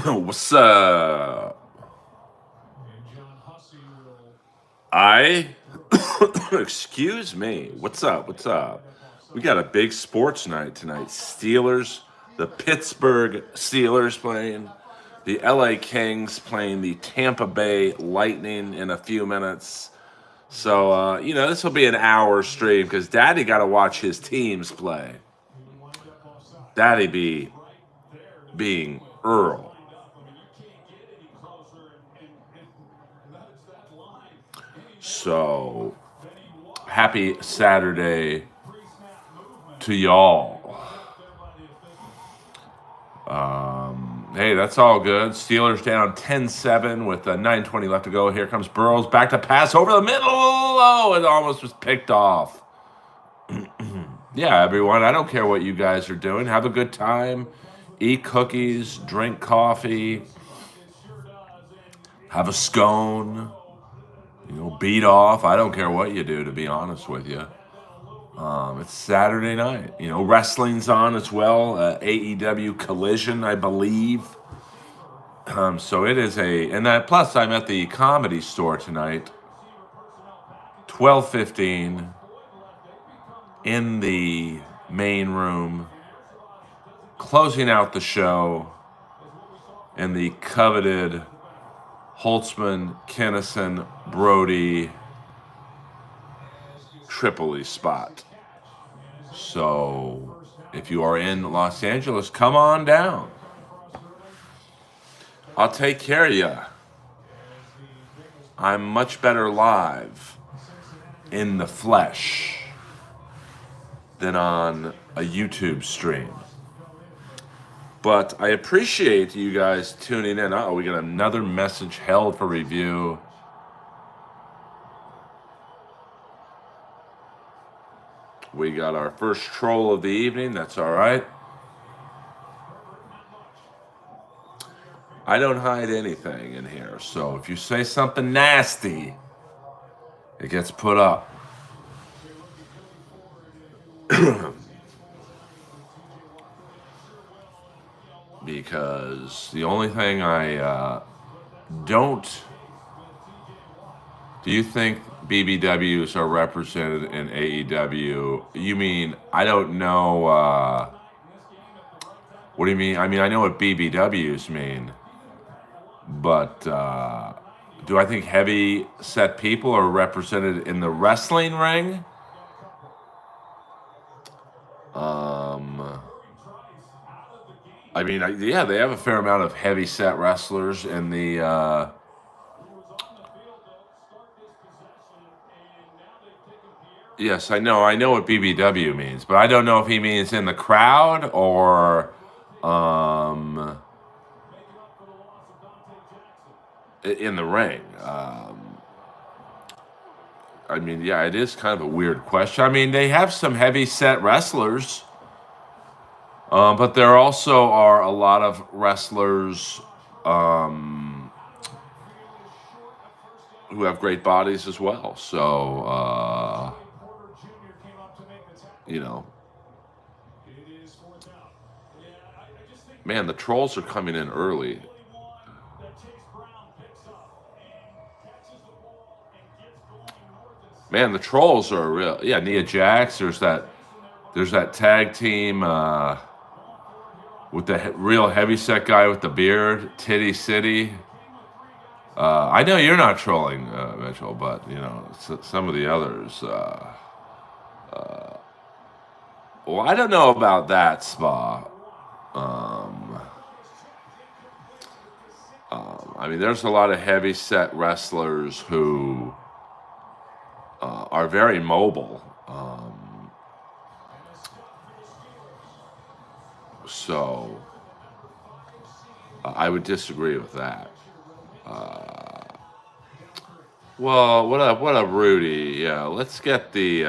What's up? I excuse me. What's up? What's up? We got a big sports night tonight. Steelers, the Pittsburgh Steelers playing, the LA Kings playing the Tampa Bay Lightning in a few minutes. So this will be an hour stream because Daddy got to watch his teams play. Daddy be being Earl. So happy Saturday to y'all. Hey, that's all good. Steelers down 10-7 with 9:20 left to go. Here comes Burrows back to pass over the middle. Oh, it almost was picked off. Yeah, everyone, I don't care what you guys are doing. Have a good time. Eat cookies, drink coffee, have a scone, beat off. I don't care what you do, to be honest with you. It's Saturday night. Wrestling's on as well. AEW Collision, I believe. So it is plus I'm at the Comedy Store tonight. 12:15 in the main room, closing out the show in the coveted Holtzman, Kinnison, Brody, Tripoli spot. So if you are in Los Angeles, come on down. I'll take care of you. I'm much better live in the flesh than on a YouTube stream. But I appreciate you guys tuning in. We got another message held for review. We got our first troll of the evening. That's all right. I don't hide anything in here. So if you say something nasty, it gets put up. Because the only thing I don't... Do you think BBWs are represented in AEW? You mean, I don't know... what do you mean? I mean, I know what BBWs mean. But do I think heavy set people are represented in the wrestling ring? I mean, yeah, they have a fair amount of heavy set wrestlers in the... Yes, I know what BBW means, but I don't know if he means in the crowd or in the ring. I mean, yeah, it is kind of a weird question. I mean, they have some heavy set wrestlers, but there also are a lot of wrestlers who have great bodies as well. So, man, the trolls are coming in early. Man, the trolls are real. Yeah, Nia Jax. There's that tag team with the real heavyset guy with the beard, Titty City. I know you're not trolling, Mitchell, but some of the others. Well, I don't know about that, Spa. I mean, there's a lot of heavy-set wrestlers who are very mobile. So I would disagree with that. Well, what up, Rudy? Yeah, let's get the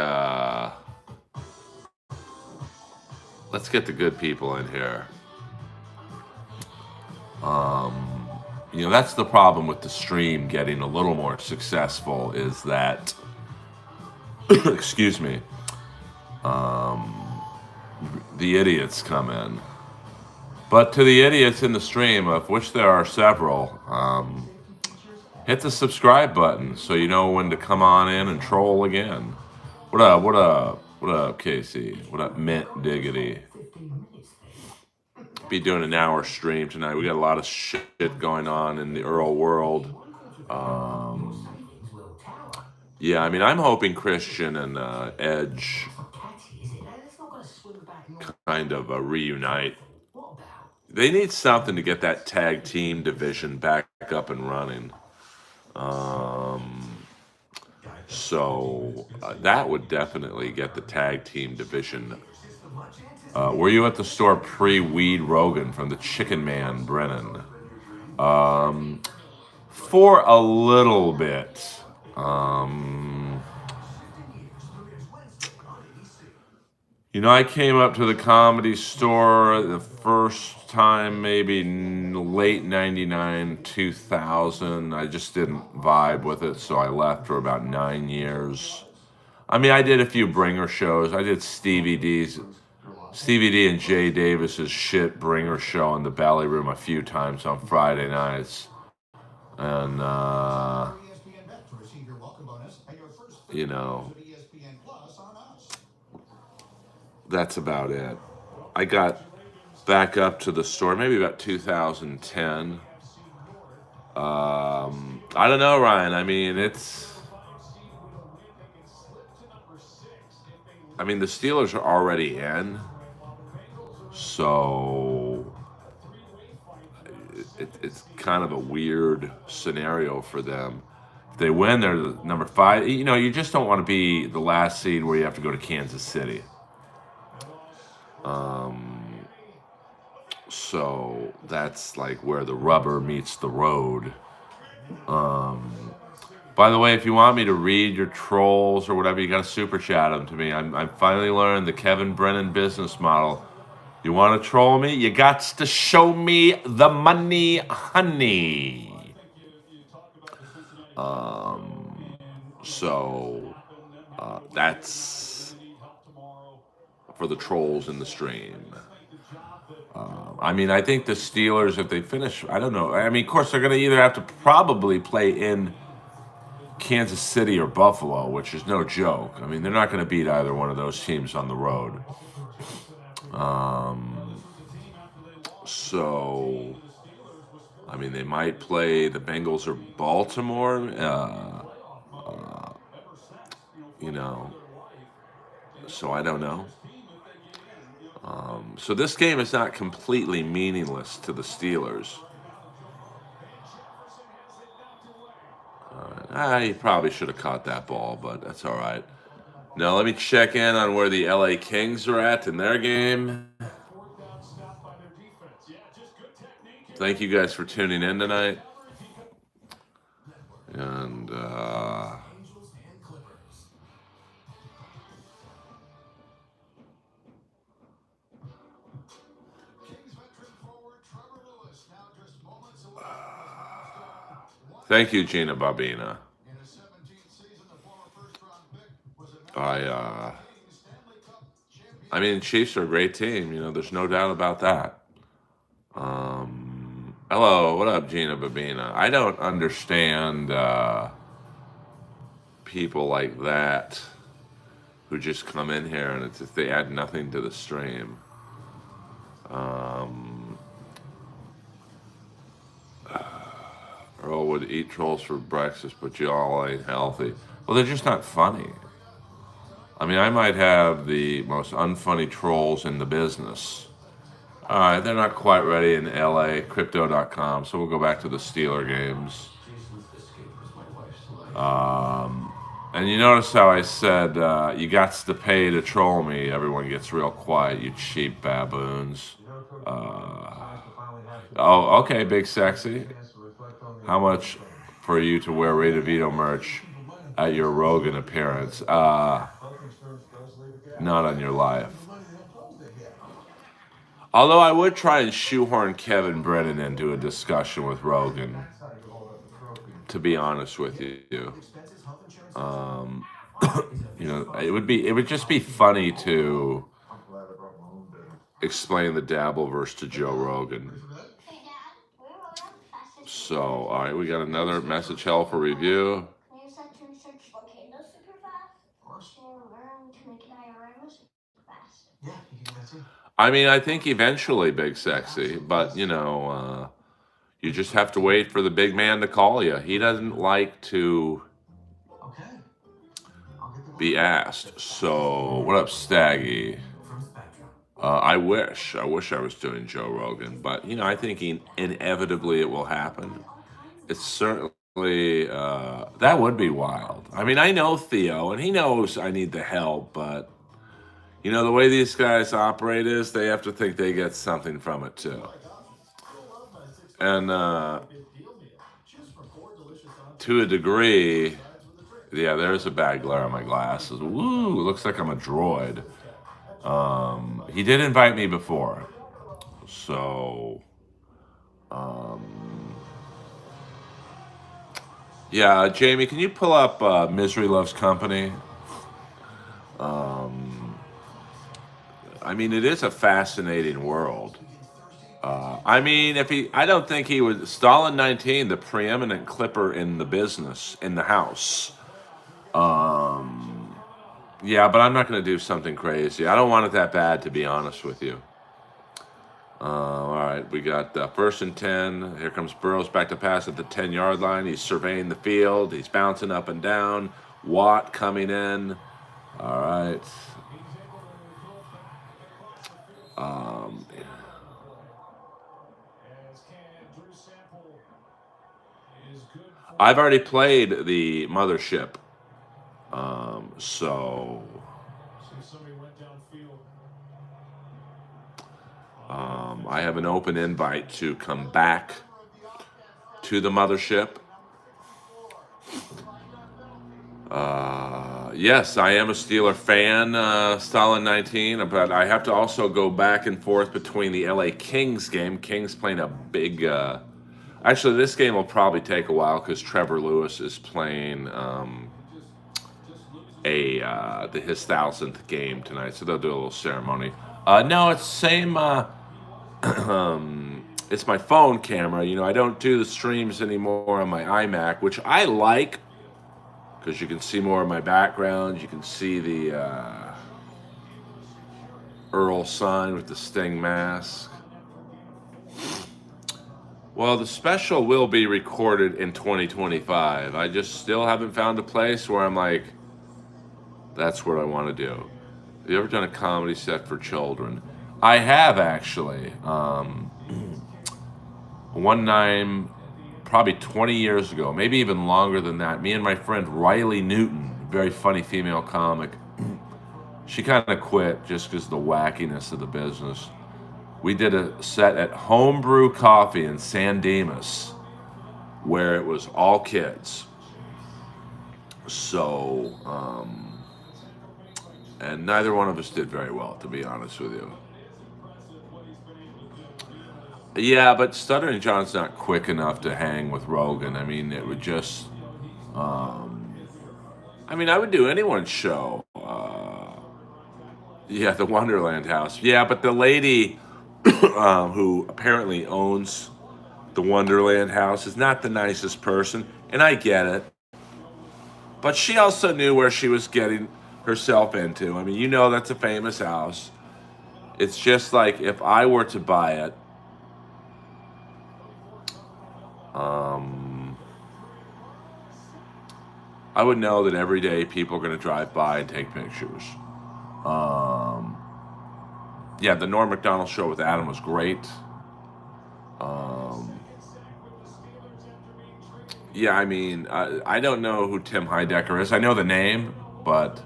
good people in here. Um, that's the problem with the stream getting a little more successful is that, excuse me, the idiots come in. But to the idiots in the stream, of which there are several, hit the subscribe button so you know when to come on in and troll again. What up? What up? What up, Casey? What up, Mint Diggity? Be doing an hour stream tonight. We got a lot of shit going on in the Earl world. Um, yeah, I mean, I'm hoping Christian and Edge kind of reunite. They need something to get that tag team division back up and running. So that would definitely get the tag team division. Were you at the store pre-Weed Rogan from the Chicken Man, Brennan? For a little bit. I came up to the Comedy Store the first time maybe late 99, 2000. I just didn't vibe with it, so I left for about 9 years. I mean, I did a few bringer shows. I did Stevie D and Jay Davis's shit bringer show in the Belly Room a few times on Friday nights. And, that's about it. I got back up to the store maybe about 2010. I don't know, Ryan. I mean, the Steelers are already in, so it's kind of a weird scenario for them. If they win, they're the number 5. You just don't want to be the last seed where you have to go to Kansas City. So that's like where the rubber meets the road. By the way, if you want me to read your trolls or whatever, you got to super chat them to me. I'm finally learned the Kevin Brennan business model. You want to troll me? You got to show me the money, honey. So that's for the trolls in the stream. I think the Steelers, if they finish, I don't know. Of course, they're going to either have to probably play in Kansas City or Buffalo, which is no joke. They're not going to beat either one of those teams on the road. So, they might play the Bengals or Baltimore. So I don't know. So this game is not completely meaningless to the Steelers. I probably should have caught that ball, but that's all right. Now let me check in on where the LA Kings are at in their game. Thank you guys for tuning in tonight. And thank you, Gina Babina. Chiefs are a great team. There's no doubt about that. Hello, what up, Gina Babina? I don't understand people like that who just come in here and it's if they add nothing to the stream. Earl would eat trolls for breakfast, but y'all ain't healthy. Well, they're just not funny. I might have the most unfunny trolls in the business. All right, they're not quite ready in LA, crypto.com, so we'll go back to the Steeler games. And you notice how I said, you got to pay to troll me. Everyone gets real quiet, you cheap baboons. Uh, oh, okay, big sexy. How much for you to wear Ray DeVito merch at your Rogan appearance? Not on your life. Although I would try and shoehorn Kevin Brennan into a discussion with Rogan, to be honest with you. Um, it would just be funny to explain the Dabbleverse to Joe Rogan. So, all right, we got another message hell for review. I mean, I think eventually, Big Sexy, but you just have to wait for the big man to call you. He doesn't like to be asked. So, what up, Staggy? I wish I was doing Joe Rogan, but I think inevitably it will happen. It's certainly that would be wild. I mean, I know Theo, and he knows I need the help, but the way these guys operate is they have to think they get something from it too. And to a degree, yeah, there's a bad glare on my glasses. Woo, looks like I'm a droid. He did invite me before, so yeah, Jamie, can you pull up Misery Loves Company? I mean, it is a fascinating world. I mean, I don't think he was Stalin 19, the preeminent clipper in the business, in the house. Yeah, but I'm not going to do something crazy. I don't want it that bad, to be honest with you. All right, we got first and 10. Here comes Burrows back to pass at the 10-yard line. He's surveying the field. He's bouncing up and down. Watt coming in. All right. Um, I've already played the Mothership. So I have an open invite to come back to the Mothership. Yes, I am a Steeler fan, Stalin 19, but I have to also go back and forth between the LA Kings game. Kings playing a big. Actually, this game will probably take a while because Trevor Lewis is playing his 1,000th game tonight, so they'll do a little ceremony. No, it's the same. It's my phone camera. I don't do the streams anymore on my iMac, which I like because you can see more of my background. You can see the Earl sign with the Sting mask. Well, the special will be recorded in 2025. I just still haven't found a place where I'm like, that's what I want to do. Have you ever done a comedy set for children? I have, actually. One time, probably 20 years ago, maybe even longer than that, me and my friend Riley Newton, very funny female comic, she kind of quit just because of the wackiness of the business. We did a set at Homebrew Coffee in San Dimas where it was all kids. So, and neither one of us did very well, to be honest with you. Yeah, but Stuttering John's not quick enough to hang with Rogan. I mean, it would just. I mean, I would do anyone's show. Yeah, the Wonderland House. Yeah, but the lady who apparently owns the Wonderland House is not the nicest person, and I get it. But she also knew where she was getting herself into. I mean, that's a famous house. It's just like if I were to buy it, I would know that every day people are going to drive by and take pictures. Yeah, the Norm Macdonald show with Adam was great. Yeah, I mean, I don't know who Tim Heidecker is. I know the name, but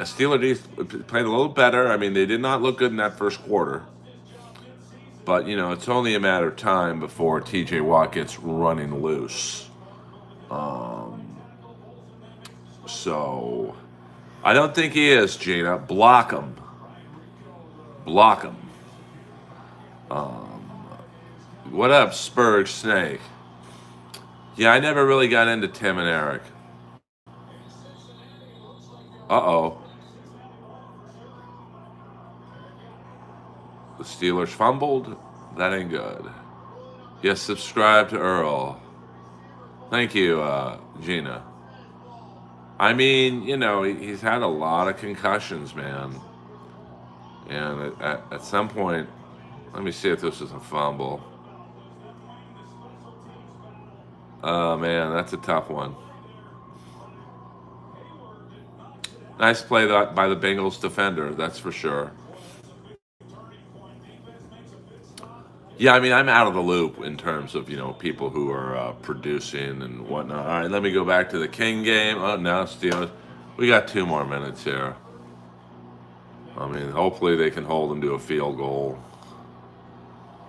The Steelers played a little better. I mean, they did not look good in that first quarter. But, it's only a matter of time before TJ Watt gets running loose. Um, so, I don't think he is, Gina. Block him. Block him. What up, Spurg Snake? Yeah, I never really got into Tim and Eric. Uh-oh. The Steelers fumbled. That ain't good. Yes, subscribe to Earl. Thank you, Gina. I mean, he's had a lot of concussions, man. And at some point, let me see if this is a fumble. Oh, man, that's a tough one. Nice play by the Bengals defender, that's for sure. Yeah, I mean, I'm out of the loop in terms of, people who are producing and whatnot. All right, let me go back to the King game. Oh, no, Steelers. We got 2 more minutes here. I mean, hopefully they can hold them to a field goal.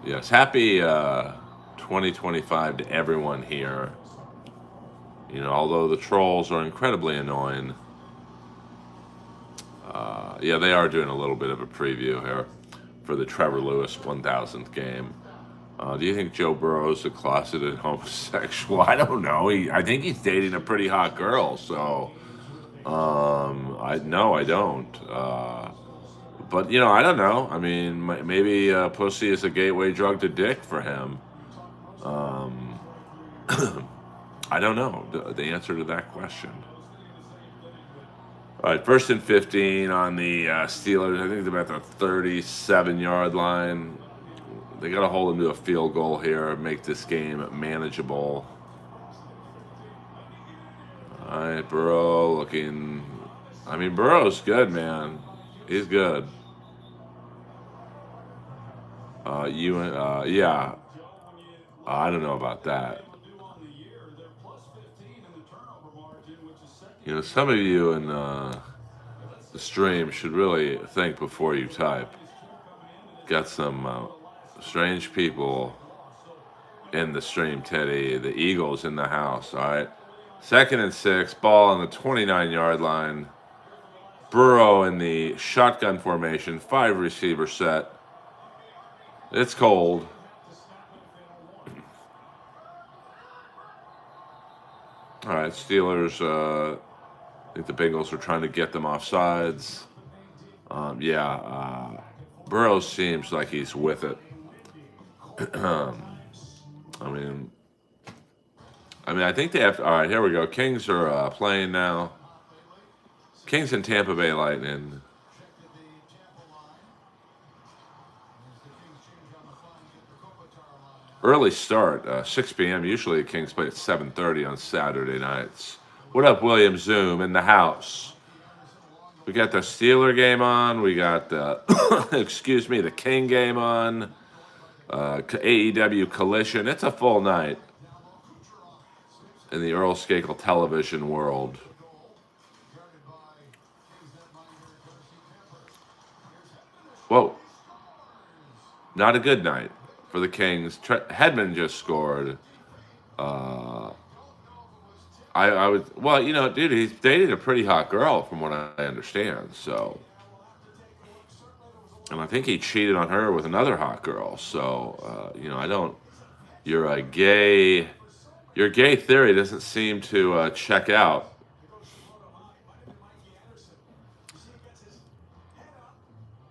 Yes, happy 2025 to everyone here. Although the trolls are incredibly annoying. Yeah, they are doing a little bit of a preview here for the Trevor Lewis 1000th game. Do you think Joe Burrow is a closeted homosexual? I don't know. I think he's dating a pretty hot girl. So, I don't. But I don't know. I mean, maybe pussy is a gateway drug to dick for him. I don't know the answer to that question. All right, 1st and 15 on the Steelers. I think they're about the 37-yard line. They got to hold them to a field goal here, make this game manageable. All right, Burrow looking. I mean, Burrow's good, man. He's good. Yeah. I don't know about that. Some of you in the stream should really think before you type. Got some strange people in the stream, Teddy. The Eagles in the house, all right? 2nd and 6, ball on the 29-yard line. Burrow in the shotgun formation, 5-receiver set. It's cold. All right, Steelers. I think the Bengals are trying to get them off sides. Burrow seems like he's with it. I think they have to. All right, here we go. Kings are playing now. Kings and Tampa Bay Lightning. Early start, 6 p.m. Usually the Kings play at 7:30 on Saturday nights. What up, William Zoom in the house? We got the Steeler game on. We got the, the King game on. AEW Collision. It's a full night in the Earl Skakel television world. Whoa. Not a good night for the Kings. Hedman just scored. I would, dude, he's dated a pretty hot girl from what I understand. So, and I think he cheated on her with another hot girl. So, your gay theory doesn't seem to check out.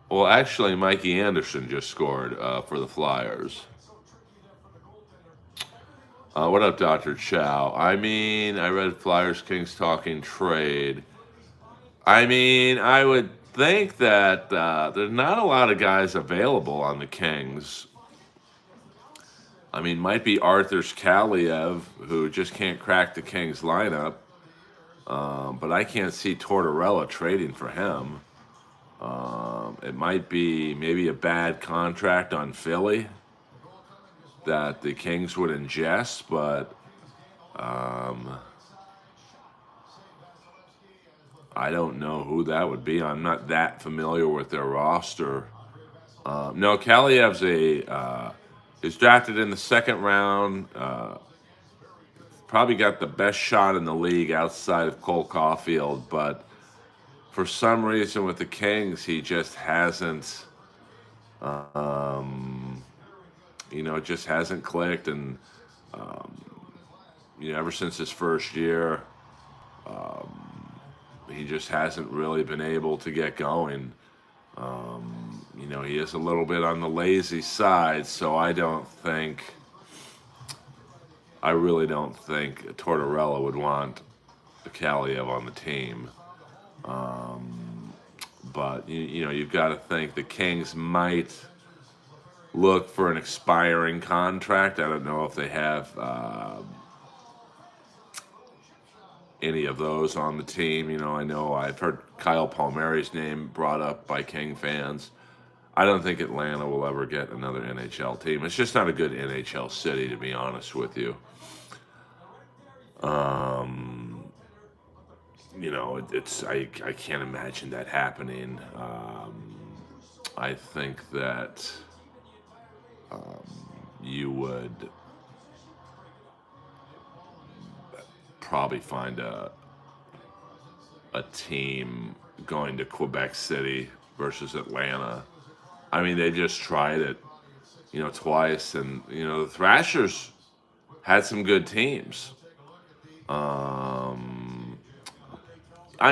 Well, actually, Mikey Anderson just scored for the Flyers. What up, Dr. Chow? I read Flyers Kings talking trade. I would think that there's not a lot of guys available on the Kings. Might be Arthurs Kaliev, who just can't crack the Kings lineup. But I can't see Tortorella trading for him. It might be maybe a bad contract on Philly that the Kings would ingest, but I don't know who that would be. I'm not that familiar with their roster. No, Kaliev's is drafted in the second round. Probably got the best shot in the league outside of Cole Caulfield, but for some reason with the Kings, he just hasn't, um, it just hasn't clicked. And ever since his first year, he just hasn't really been able to get going. He is a little bit on the lazy side, so I really don't think Tortorella would want Kaliev on the team. But you've got to think the Kings might look for an expiring contract. I don't know if they have any of those on the team. I know I've heard Kyle Palmieri's name brought up by King fans. I don't think Atlanta will ever get another NHL team. It's just not a good NHL city, to be honest with you. It's I can't imagine that happening. I think that you would probably find a team going to Quebec City versus Atlanta. I mean, they just tried it, twice, and the Thrashers had some good teams. I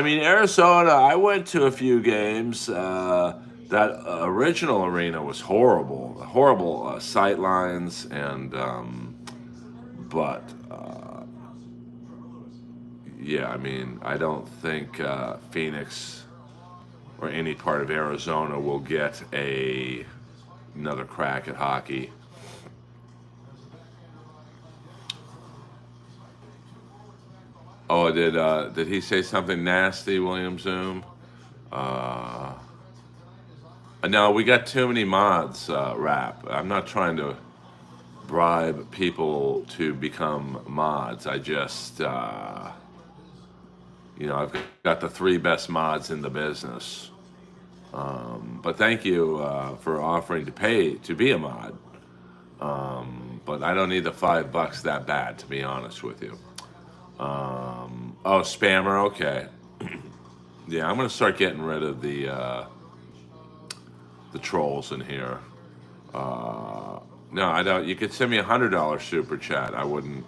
mean, Arizona. I went to a few games. That original arena was horrible, horrible sight lines, and but yeah, I mean, I don't think Phoenix or any part of Arizona will get another crack at hockey. Oh, did he say something nasty, William Zoom? Uh, no, we got too many mods. Rap. I'm not trying to bribe people to become mods. I just, I've got the three best mods in the business. But thank you for offering to pay to be a mod. But I don't need the $5 that bad, to be honest with you. Oh, spammer. Okay. Yeah, I'm gonna start getting rid of the trolls in here. No, I don't. You could send me $100 super chat. I wouldn't.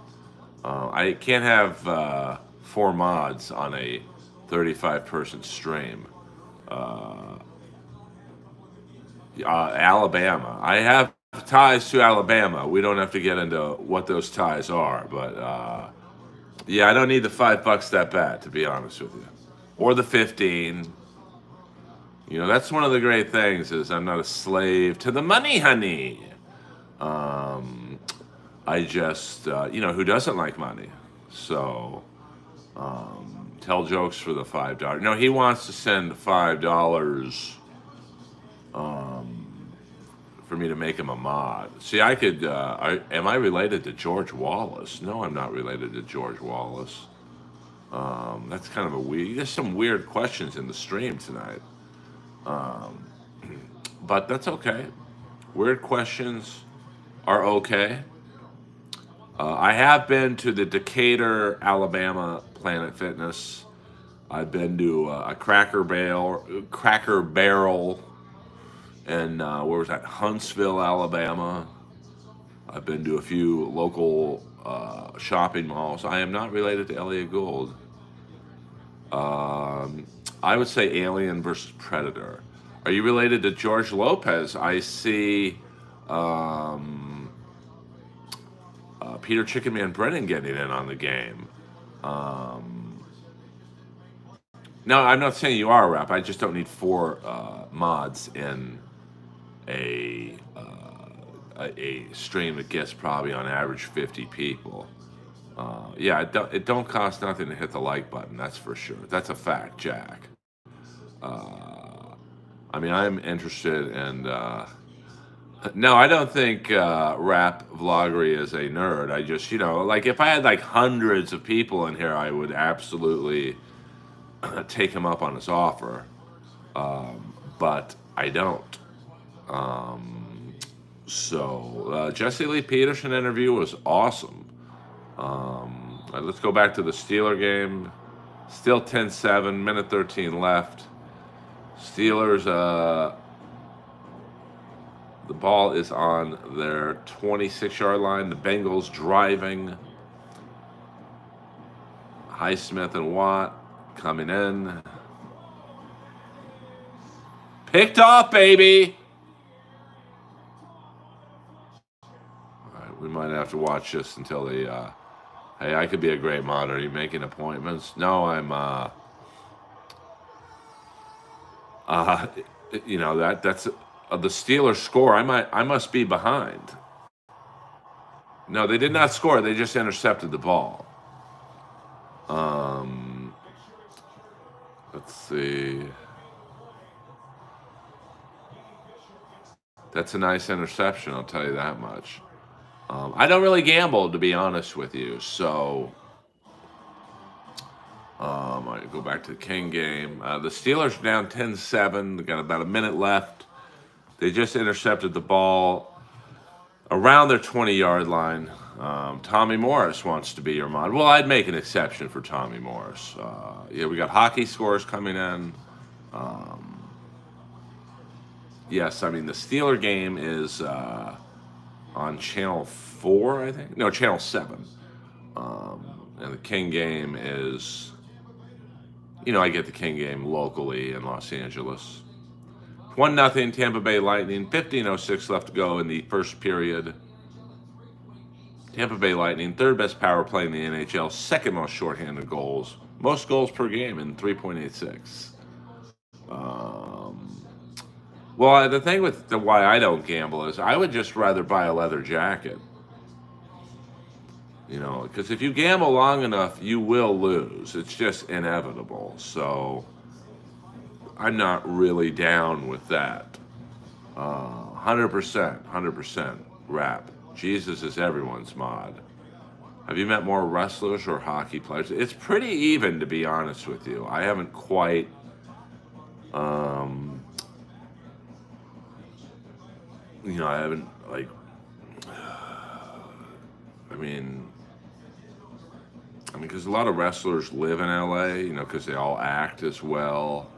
I can't have four mods on a 35-person stream. Alabama. I have ties to Alabama. We don't have to get into what those ties are, but yeah, I don't need the $5 that bad, to be honest with you, or the 15. That's one of the great things is I'm not a slave to the money, honey. I just, who doesn't like money? So, tell jokes for the $5. No, he wants to send $5 for me to make him a mod. See, I could. Am I related to George Wallace? No, I'm not related to George Wallace. That's kind of a weird. There's some weird questions in the stream tonight, but that's okay. Weird questions are okay. I have been to the Decatur, Alabama Planet Fitness. I've been to a Cracker Barrel, and where was that? Huntsville, Alabama. I've been to a few local shopping malls. I am not related to Elliot Gould. I would say Alien versus Predator. Are you related to George Lopez? I see Peter Chickenman Brennan getting in on the game. No, I'm not saying you are a rep. I just don't need four mods in a a stream that gets probably on average 50 people. Yeah, it don't cost nothing to hit the like button. That's for sure. That's a fact, Jack. I mean, I'm interested in. No, I don't think Rap Vloggery is a nerd. I just, like if I had like hundreds of people in here, I would absolutely take him up on his offer, but I don't. So Jesse Lee Peterson interview was awesome. Let's go back to the Steeler game. Still 10-7, minute 13 left. Steelers, the ball is on their 26-yard line. The Bengals driving. Highsmith and Watt coming in. Picked off, baby. All right, we might have to watch this until they. Hey, I could be a great monitor. Are you making appointments? No, I'm. That's the Steelers score. I must be behind. No, they did not score. They just intercepted the ball. Let's see. That's a nice interception, I'll tell you that much. I don't really gamble, to be honest with you. So, I go back to the King game. The Steelers are down 10-7. They got about a minute left. They just intercepted the ball around their 20-yard line. Tommy Morris wants to be your mod. Well, I'd make an exception for Tommy Morris. We got hockey scores coming in. Yes, I mean, the Steeler game is on Channel 4, I think. No, Channel 7. And the King game is, I get the King game locally in Los Angeles. 1-0 Tampa Bay Lightning, 15:06 left to go in the first period. Tampa Bay Lightning, third best power play in the NHL, second most shorthanded goals, most goals per game in 3.86. Well, the thing with why I don't gamble is I would just rather buy a leather jacket. Because if you gamble long enough, you will lose. It's just inevitable. So I'm not really down with that. 100% rap. Jesus is everyone's mod. Have you met more wrestlers or hockey players? It's pretty even, to be honest with you. I haven't quite... I haven't, because a lot of wrestlers live in LA, because they all act as well.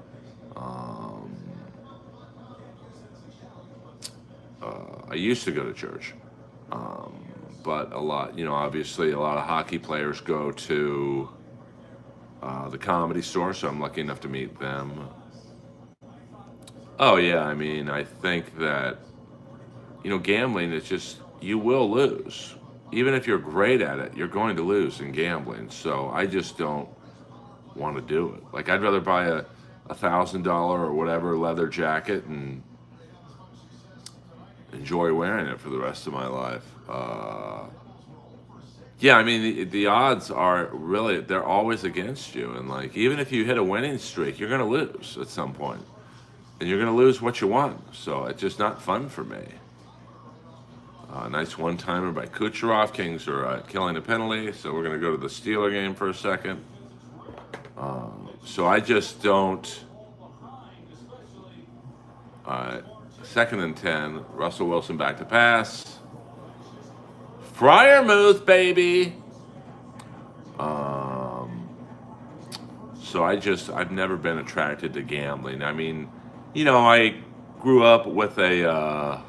I used to go to church, but a lot, obviously a lot of hockey players go to the Comedy Store, so I'm lucky enough to meet them. Oh yeah, I think that, gambling is just, you will lose. Even if you're great at it, you're going to lose in gambling. So I just don't want to do it. I'd rather buy a $1,000 or whatever leather jacket and enjoy wearing it for the rest of my life. The odds are really, they're always against you. And even if you hit a winning streak, you're going to lose at some point. And you're going to lose what you won. So it's just not fun for me. Nice one-timer by Kucherov. Kings are killing a penalty, so we're going to go to the Steeler game for a second. So I just don't... 2nd and 10. Russell Wilson back to pass. Freiermuth, baby! So I've never been attracted to gambling. I grew up with a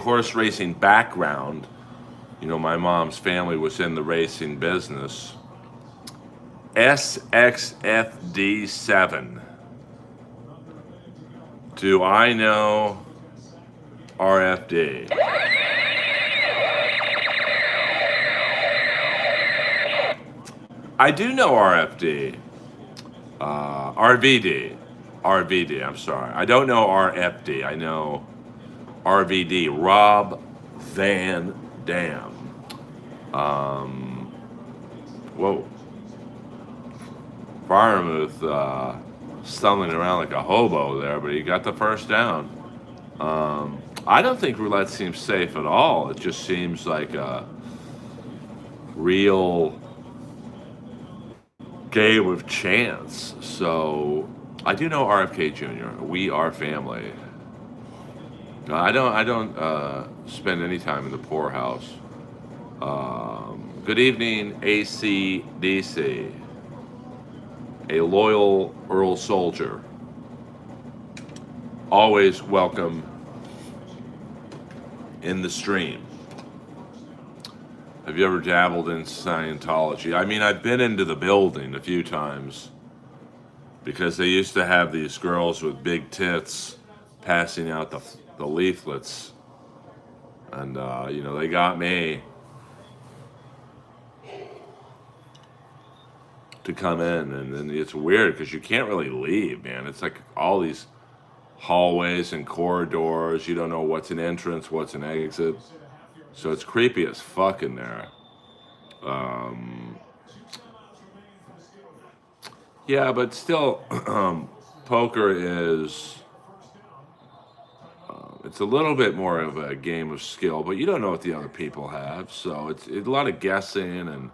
horse racing background. My mom's family was in the racing business. SXFD7. Do I know RFD? I do know RFD. RVD, I'm sorry. I don't know RFD. I know RVD, Rob Van Dam. Whoa. Freiermuth stumbling around like a hobo there, but he got the first down. I don't think roulette seems safe at all. It just seems like real game of chance. So I do know RFK Jr. We are family. I don't spend any time in the poorhouse. Good evening, ACDC, a loyal Earl soldier. Always welcome in the stream. Have you ever dabbled in Scientology? I mean, I've been into the building a few times because they used to have these girls with big tits passing out the leaflets. And, they got me to come in. And then it's weird because you can't really leave, man. It's like all these hallways and corridors. You don't know what's an entrance, what's an exit. So it's creepy as fuck in there. Yeah, but still, poker is. It's a little bit more of a game of skill, but you don't know what the other people have. So it's a lot of guessing. And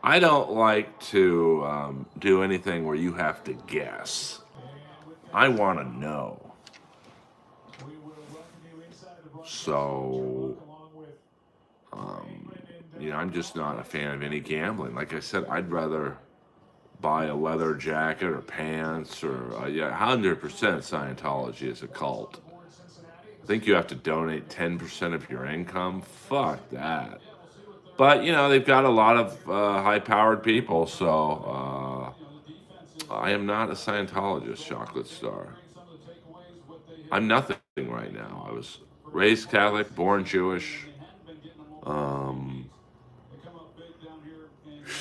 I don't like to do anything where you have to guess. I want to know. So, I'm just not a fan of any gambling. Like I said, I'd rather buy a leather jacket or pants or, 100% Scientology is a cult. I think you have to donate 10% of your income. Fuck that. But, they've got a lot of high-powered people, so I am not a Scientologist, Chocolate Star. I'm nothing right now. I was raised Catholic, born Jewish.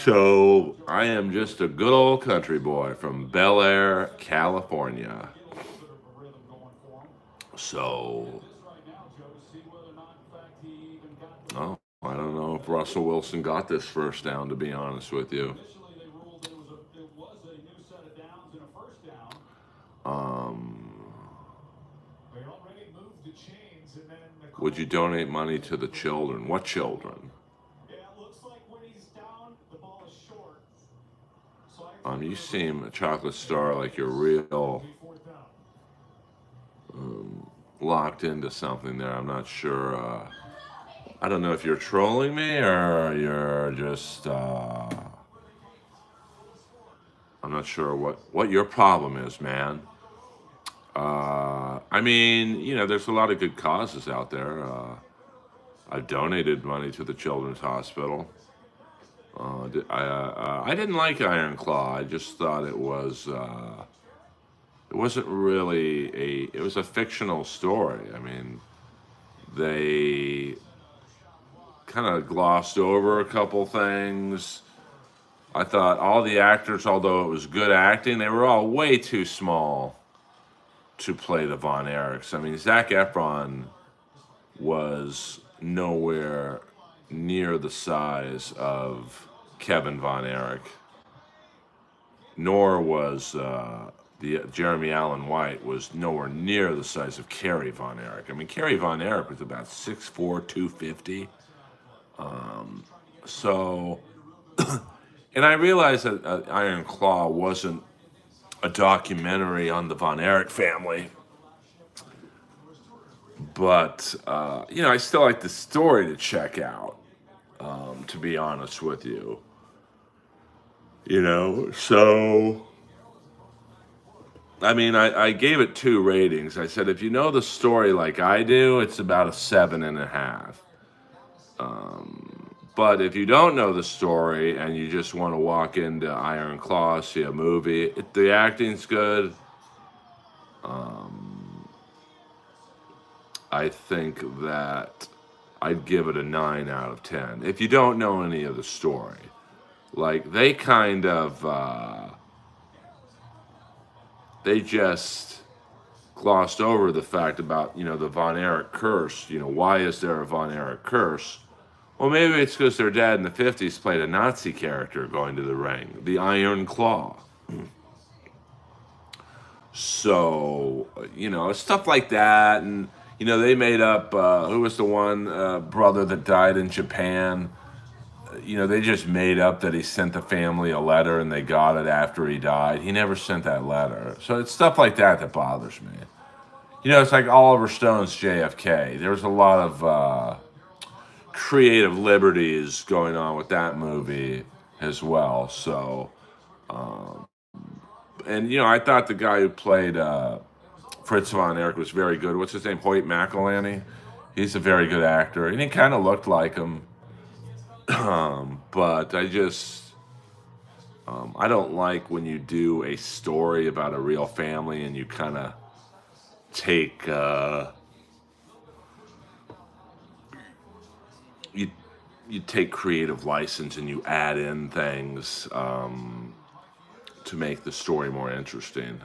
So I am just a good old country boy from Bel Air, California. So, I don't know if Russell Wilson got this first down, to be honest with you. Um, would you donate money to the children? What children? You seem, a Chocolate Star, like you're real locked into something there. I'm not sure. I don't know if you're trolling me or you're just. I'm not sure what your problem is, man. I mean, there's a lot of good causes out there. I've donated money to the Children's Hospital. I didn't like Iron Claw. I just thought it wasn't really it was a fictional story. I mean, they kind of glossed over a couple things. I thought all the actors, although it was good acting, they were all way too small to play the Von Erichs. I mean, Zac Efron was nowhere near the size of Kevin Von Erich, nor was the Jeremy Allen White was nowhere near the size of Carrie Von Erich. I mean, Carrie Von Erich was about 6'4", 250. So, and I realized that Iron Claw wasn't a documentary on the Von Erich family, but I still like the story to check out. To be honest with you, so I mean, I gave it 2 ratings. I said, if you know the story like I do, it's about a 7.5. But if you don't know the story and you just want to walk into Iron Claw, see a movie, the acting's good. I think that I'd give it a 9 out of 10. If you don't know any of the story, like they kind of, they just glossed over the fact about, the Von Erich curse. Why is there a Von Erich curse? Well, maybe it's because their dad in the 50s played a Nazi character going to the ring, the Iron Claw. So, stuff like that. And, they made up, who was the one brother that died in Japan? they just made up that he sent the family a letter and they got it after he died. He never sent that letter. So it's stuff like that that bothers me. It's like Oliver Stone's JFK. There was a lot of creative liberties going on with that movie as well. So, and I thought the guy who played Fritz von Erich was very good. What's his name? Hoyt McElhenney. He's a very good actor, and he kind of looked like him. But I don't like when you do a story about a real family and you kind of take you you take creative license and you add in things to make the story more interesting.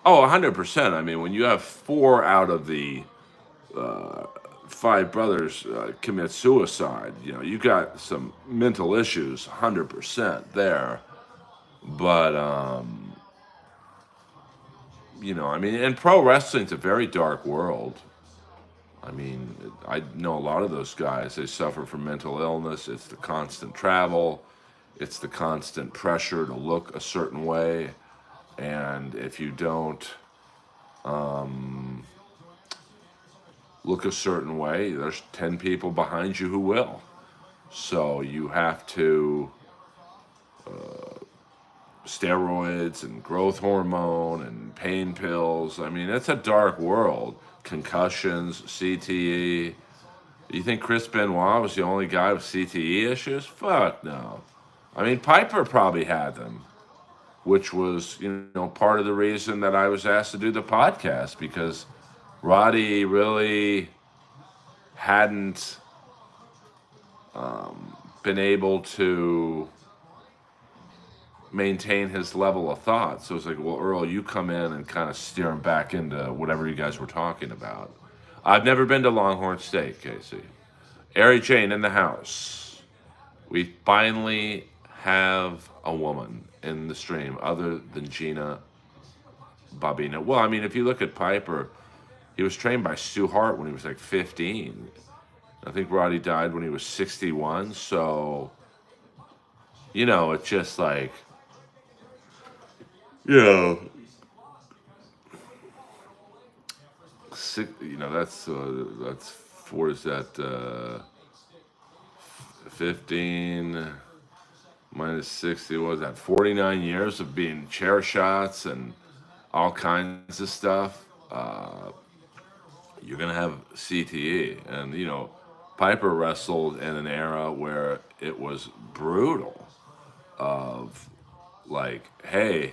Oh, 100%. I mean, when you have four out of the five brothers commit suicide, you got some mental issues, 100% there. But I mean, and pro wrestling's a very dark world. I mean, I know a lot of those guys. They suffer from mental illness. It's the constant travel. It's the constant pressure to look a certain way. And if you don't look a certain way, there's 10 people behind you who will. So you have to steroids and growth hormone and pain pills. I mean, it's a dark world. Concussions, CTE. You think Chris Benoit was the only guy with CTE issues? Fuck no. I mean, Piper probably had them, which was, part of the reason that I was asked to do the podcast, because Roddy really hadn't been able to maintain his level of thought. So it's like, well, Earl, you come in and kind of steer him back into whatever you guys were talking about. I've never been to Longhorn Steak, Casey. Ari Jane in the house. We finally have a woman in the stream other than Gina Bobina. Well, I mean, if you look at Piper, he was trained by Stu Hart when he was like 15. I think Roddy died when he was 61. So, it's just like, that's what is that? 15 minus 60, what was that? 49 years of being chair shots and all kinds of stuff. You're gonna have CTE, and Piper wrestled in an era where it was brutal. Of like, hey,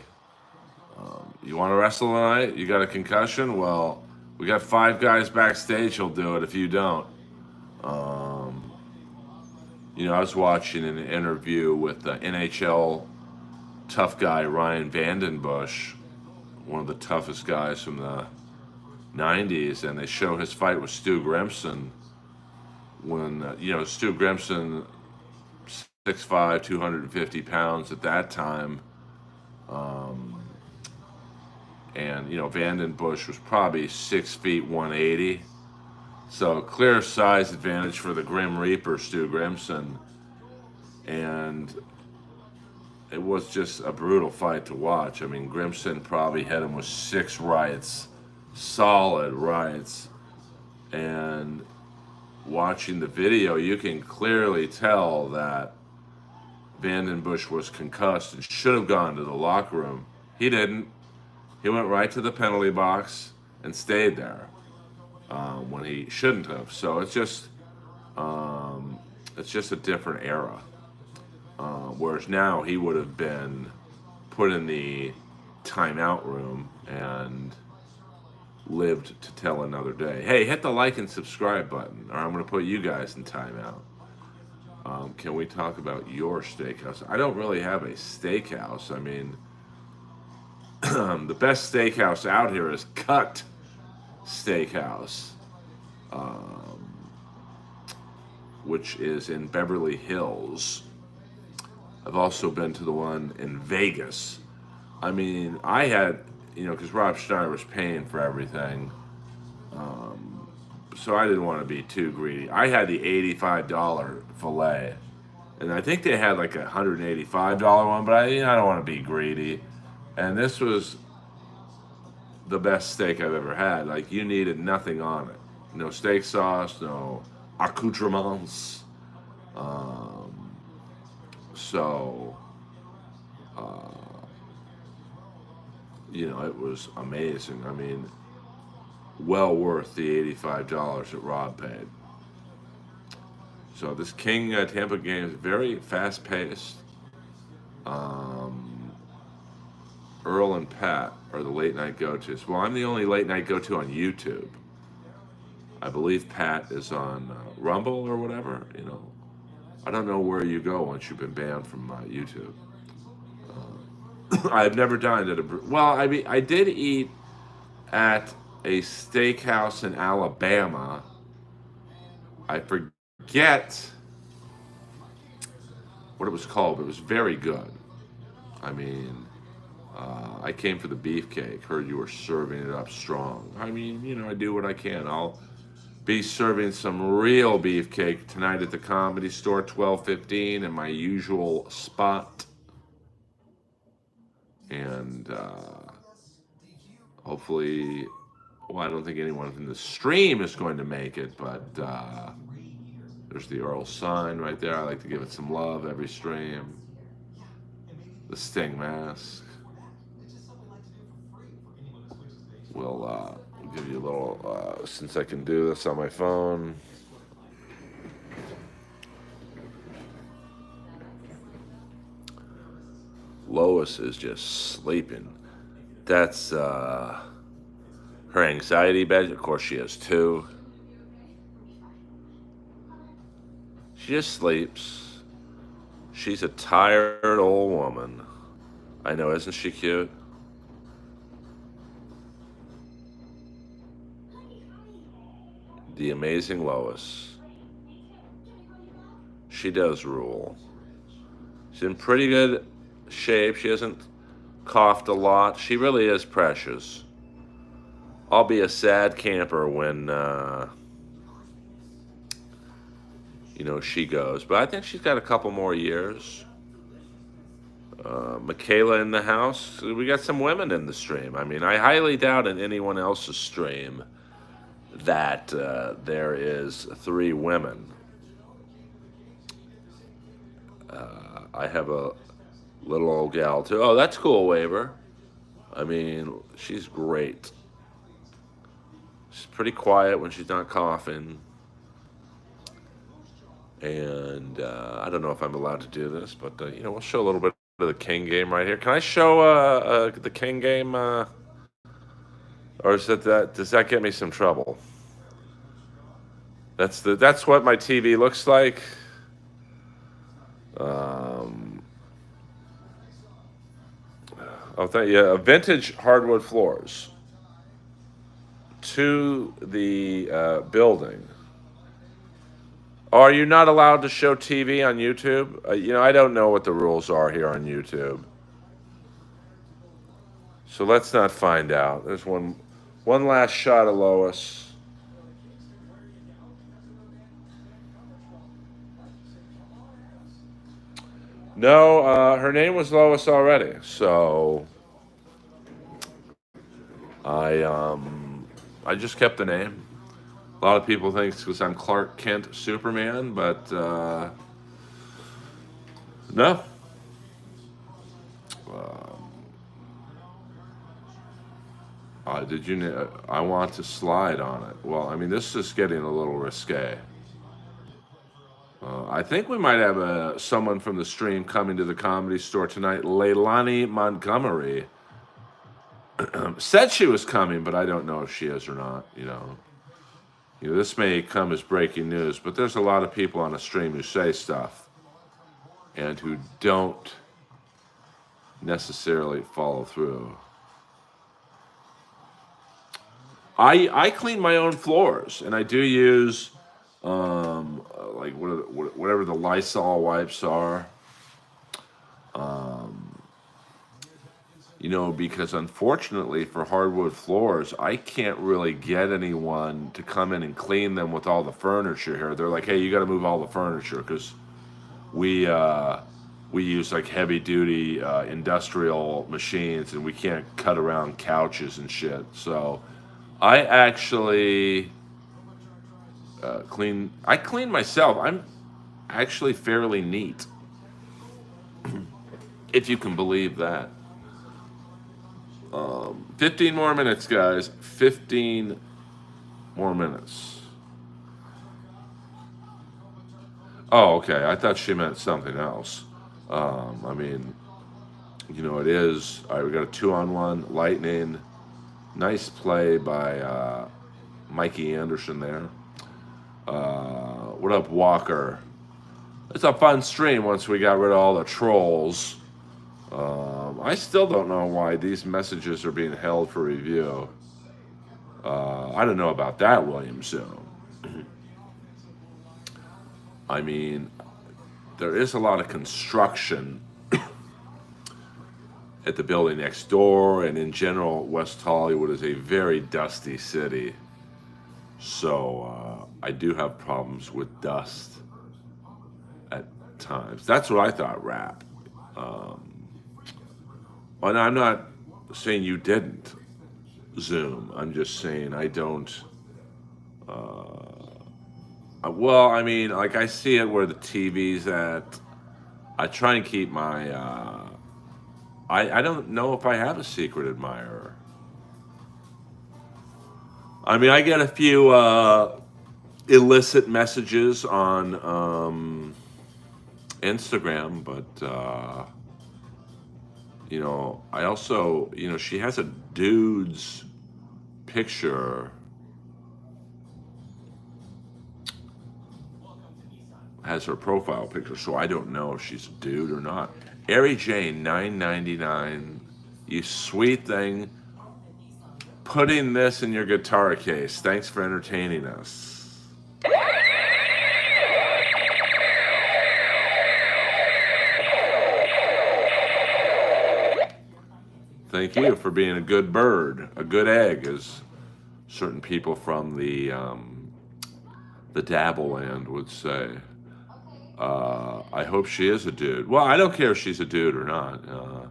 you want to wrestle tonight? You got a concussion? Well, we got 5 guys backstage who'll do it if you don't. I was watching an interview with the NHL tough guy Ryan Vandenbush, one of the toughest guys from the 90s, and they show his fight with Stu Grimson when, Stu Grimson, 6'5", 250 pounds at that time. And, Vandenbush was probably 6 feet, 180. So clear size advantage for the Grim Reaper, Stu Grimson. And it was just a brutal fight to watch. I mean, Grimson probably hit him with 6 rights, solid rights. And watching the video, you can clearly tell that Vandenbush was concussed and should have gone to the locker room. He didn't. He went right to the penalty box and stayed there when he shouldn't have. So it's just a different era. Whereas now he would have been put in the timeout room and lived to tell another day. Hey, hit the like and subscribe button, or I'm going to put you guys in timeout. Can we talk about your steakhouse? I don't really have a steakhouse. I mean, the best steakhouse out here is Cut Steakhouse, which is in Beverly Hills. I've also been to the one in Vegas. I mean, I had, because Rob Schneider was paying for everything. So I didn't want to be too greedy. I had the $85 fillet, and I think they had like a $185 one, but I don't want to be greedy. And this was the best steak I've ever had. Like you needed nothing on it, no steak sauce, no accoutrements. Um, so it was amazing. I mean, well worth the $85 that Rob paid. So this King Tampa game is very fast paced. Um, Earl and Pat are the late night go tos. Well, I'm the only late night go to on YouTube. I believe Pat is on Rumble or whatever. I don't know where you go once you've been banned from YouTube. I've never dined at a. Well, I mean, I did eat at a steakhouse in Alabama. I forget what it was called, but it was very good. I mean, I came for the beefcake. Heard you were serving it up strong. I mean, I do what I can. I'll be serving some real beefcake tonight at the Comedy Store, 12:15, in my usual spot, and hopefully, well, I don't think anyone from the stream is going to make it, but there's the Earl sign right there. I like to give it some love every stream. The Sting mask. We'll give you a little, since I can do this on my phone. Lois is just sleeping. That's her anxiety bed. Of course, she has two. She just sleeps. She's a tired old woman. I know, isn't she cute? The amazing Lois. She does rule. She's in pretty good shape. She hasn't coughed a lot. She really is precious. I'll be a sad camper when, she goes. But I think she's got a couple more years. Michaela in the house. We got some women in the stream. I mean, I highly doubt in anyone else's stream that there is 3 women. I have a little old gal too. Oh, that's cool, Waver. I mean, she's great. She's pretty quiet when she's not coughing. And I don't know if I'm allowed to do this, but we'll show a little bit of the King game right here. Can I show the King game, or does that get me some trouble? That's what my TV looks like. Vintage hardwood floors to the building. Are you not allowed to show TV on YouTube? I don't know what the rules are here on YouTube. So let's not find out. There's one last shot of Lois. No, her name was Lois already. So I just kept the name. A lot of people think it's because I'm Clark Kent Superman, but no. Did you know? I want to slide on it. Well, I mean, this is getting a little risque. I think we might have someone from the stream coming to the Comedy Store tonight. Leilani Montgomery said she was coming, but I don't know if she is or not. This may come as breaking news, but there's a lot of people on a stream who say stuff and who don't necessarily follow through. I clean my own floors, and I do use like whatever the Lysol wipes are. because unfortunately for hardwood floors, I can't really get anyone to come in and clean them with all the furniture here. They're like, hey, you got to move all the furniture because we we use like heavy duty industrial machines and we can't cut around couches and shit. So I actually clean. I clean myself. I'm actually fairly neat, if you can believe that. 15 more minutes, guys. 15 more minutes. Oh, okay. I thought she meant something else. I mean, it is. All right, we got a 2-on-1 Lightning. Nice play by Mikey Anderson there. What up, Walker? It's a fun stream once we got rid of all the trolls. I still don't know why these messages are being held for review. I don't know about that, William Zoom. I mean, there is a lot of construction at the building next door, and in general, West Hollywood is a very dusty city. So I do have problems with dust at times. That's what I thought, rap. And I'm not saying you didn't, Zoom. I'm just saying I don't. Well, I mean, like I see it where the TV's at. I try and keep my. I don't know if I have a secret admirer. I mean, I get a few illicit messages on Instagram, but I also, she has a dude's picture. Has her profile picture, so I don't know if she's a dude or not. Ari Jane, $9.99. You sweet thing. Putting this in your guitar case. Thanks for entertaining us. Thank you for being a good bird, a good egg, as certain people from the Dabble Land would say. I hope she is a dude. Well, I don't care if she's a dude or not. I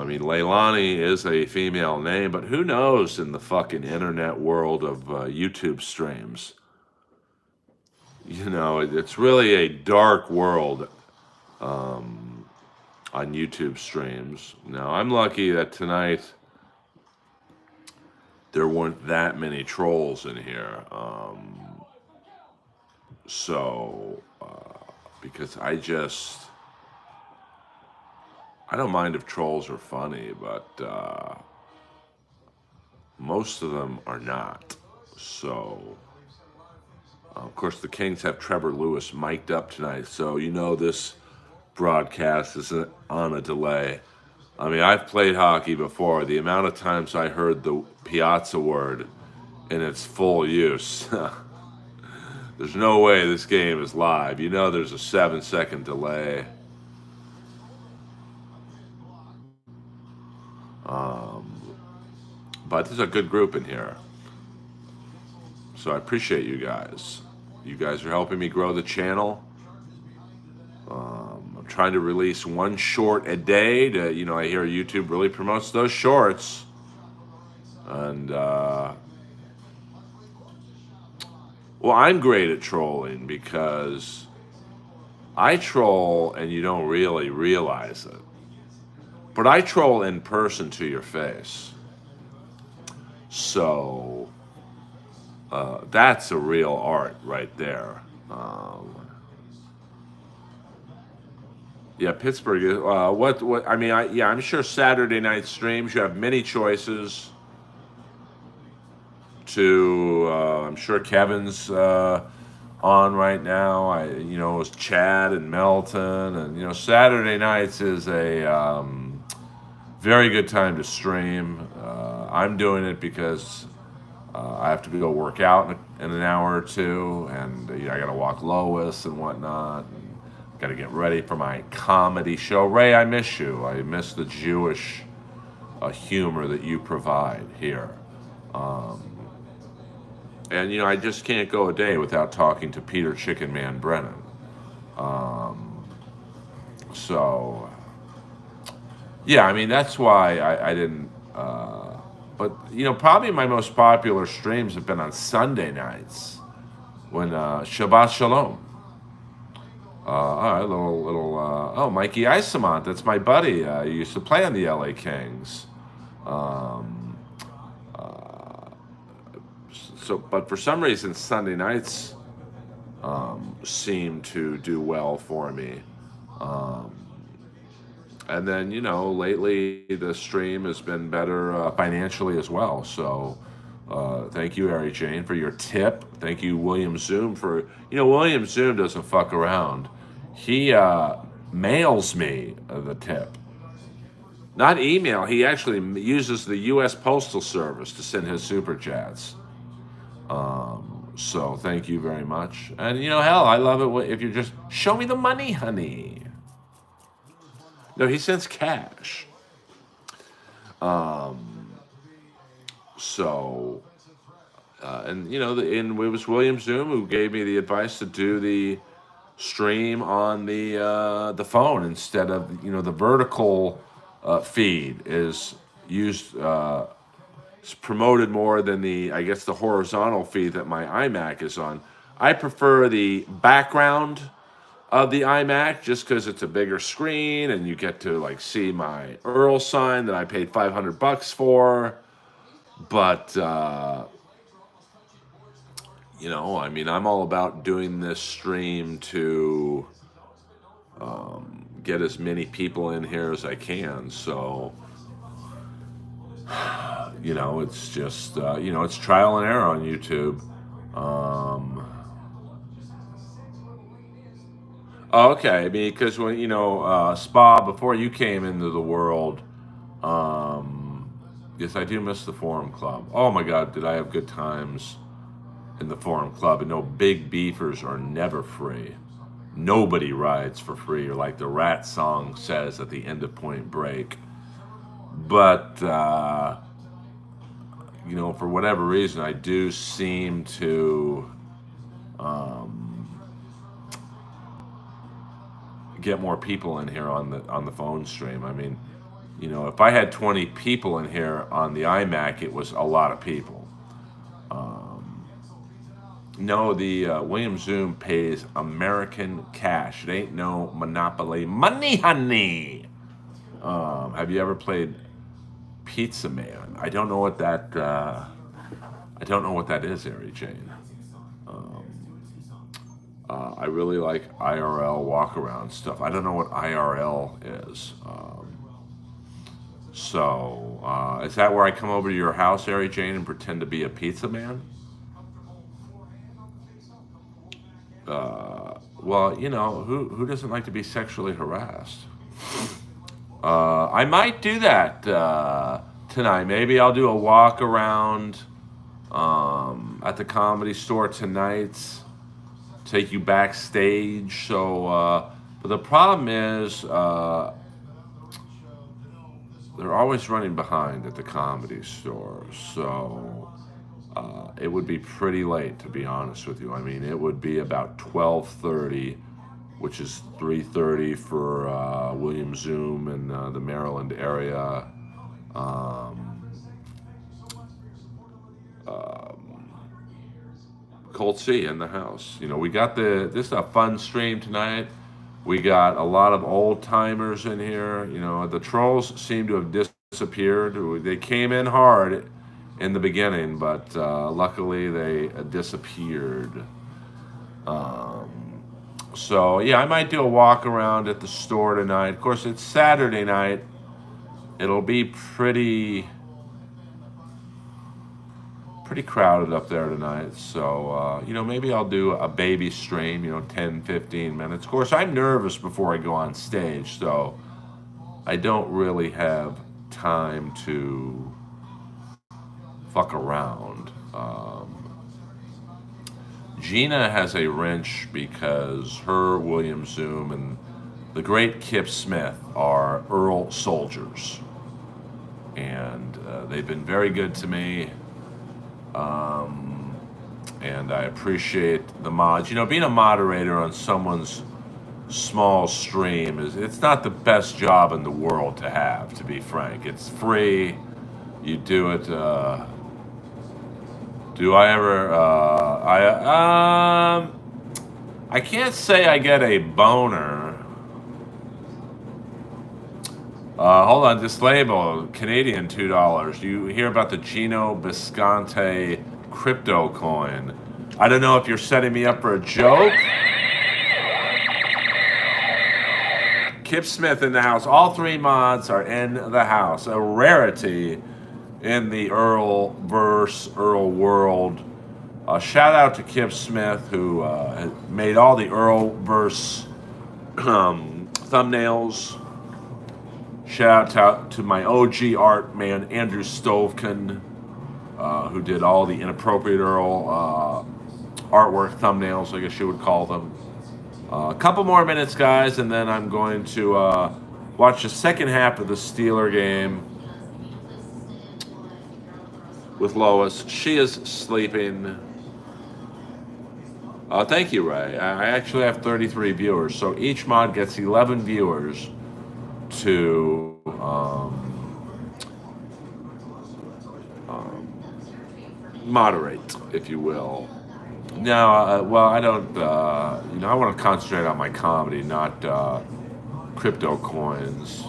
mean, Leilani is a female name, but who knows in the fucking internet world of YouTube streams? It's really a dark world on YouTube streams. Now, I'm lucky that tonight there weren't that many trolls in here. Because I don't mind if trolls are funny, but most of them are not. So, of course, the Kings have Trevor Lewis mic'd up tonight, so this broadcast is on a delay. I mean, I've played hockey before. The amount of times I heard the Piazza word in its full use. There's no way this game is live. There's a 7-second delay. But there's a good group in here. So I appreciate you guys. You guys are helping me grow the channel. I'm trying to release one short a day to, I hear YouTube really promotes those shorts. And, well, I'm great at trolling because I troll and you don't really realize it. But I troll in person to your face. So that's a real art right there. Yeah, Pittsburgh. What? I mean, I'm sure Saturday night streams you have many choices. I'm sure Kevin's on right now. It was Chad and Melton, and Saturday nights is a very good time to stream. I'm doing it because I have to go work out in an hour or two, and I got to walk Lois and whatnot. Got to get ready for my comedy show. Ray, I miss you. I miss the Jewish humor that you provide here. Um, and I just can't go a day without talking to Peter Chicken Man Brennan. Um, so yeah, I mean that's why I didn't. But probably my most popular streams have been on Sunday nights when Shabbat Shalom. All right, oh, Mikey Isamont, that's my buddy. He used to play on the LA Kings. Um, uh, but for some reason, Sunday nights seem to do well for me. Um, and then, lately the stream has been better financially as well. So thank you, Ari Jane, for your tip. Thank you, William Zoom, for, William Zoom doesn't fuck around. He mails me the tip. Not email. He actually uses the U.S. Postal Service to send his super chats. So thank you very much. And hell, I love it if you just show me the money, honey. No, he sends cash. So, and it was William Zoom who gave me the advice to do the stream on the phone instead of the vertical feed is used. It's promoted more than the horizontal feed that my iMac is on. I prefer the background of the iMac just because it's a bigger screen and you get to see my Earl sign that I paid $500 for. But I mean, I'm all about doing this stream to get as many people in here as I can. So it's just it's trial and error on YouTube. Okay, because when Spa, before you came into the world, yes, I do miss the Forum Club. Oh my God, did I have good times in the Forum Club? And no, big beefers are never free. Nobody rides for free, or like the Rat song says at the end of Point Break. But for whatever reason, I do seem to get more people in here on the phone stream. I mean, if I had 20 people in here on the iMac, it was a lot of people. No, the William Zoom pays American cash. It ain't no Monopoly money, honey. Have you ever played Pizza Man? I don't know what that. I don't know what that is, Ari Jane. I really like IRL walk-around stuff. I don't know what IRL is. So, is that where I come over to your house, Ari Jane, and pretend to be a pizza man? Well, who doesn't like to be sexually harassed? I might do that tonight. Maybe I'll do a walk around at the Comedy Store tonight. Take you backstage. So, but the problem is they're always running behind at the Comedy Store. So it would be pretty late, to be honest with you. I mean, it would be about 12:30, which is 3:30 for William Zoom in the Maryland area. Colt C in the house. We got this is a fun stream tonight. We got a lot of old timers in here. The trolls seem to have disappeared. They came in hard in the beginning, but luckily they disappeared. So yeah, I might do a walk around at the store tonight. Of course, it's Saturday night. It'll be pretty crowded up there tonight. So, maybe I'll do a baby stream, 10, 15 minutes. Of course, I'm nervous before I go on stage, so I don't really have time to fuck around. Gina has a wrench because her William Zoom and the great Kip Smith are Earl soldiers. and they've been very good to me. And I appreciate the mods. You know, being a moderator on someone's small stream it's not the best job in the world to have, to be frank. It's free. You do it. Do I ever? I can't say I get a boner. Hold on, this label, Canadian $2. You hear about the Gino Bisconte crypto coin. I don't know if you're setting me up for a joke. Kip Smith in the house. All three mods are in the house. A rarity in the Earlverse, Earl world. Shout out to Kip Smith, who made all the Earlverse thumbnails. Shout out to my OG art man, Andrew Stovkin, who did all the inappropriate Earl artwork thumbnails, I guess you would call them. A couple more minutes, guys, and then I'm going to watch the second half of the Steeler game with Lois. She is sleeping. Thank you, Ray. I actually have 33 viewers, so each mod gets 11 viewers to moderate, if you will. No, well, I don't. I want to concentrate on my comedy, not crypto coins.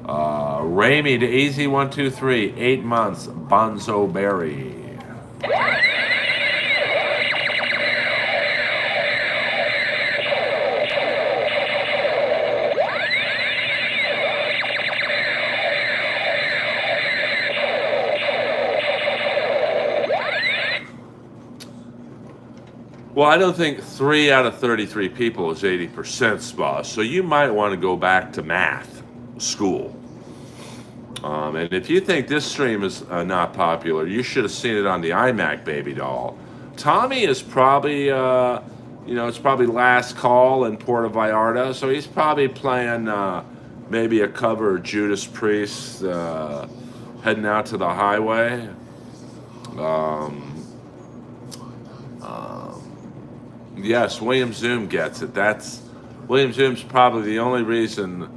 Ramy to Easy123, 8 months. Bonzo Berry. Well, I don't think 3 out of 33 people is 80%, Spa. So you might want to go back to math school. And if you think this stream is not popular, you should have seen it on the iMac Baby Doll. Tommy is probably, it's probably last call in Puerto Vallarta. So he's probably playing maybe a cover of Judas Priest, heading out to the highway. Yes, William Zoom gets it. William Zoom's probably the only reason,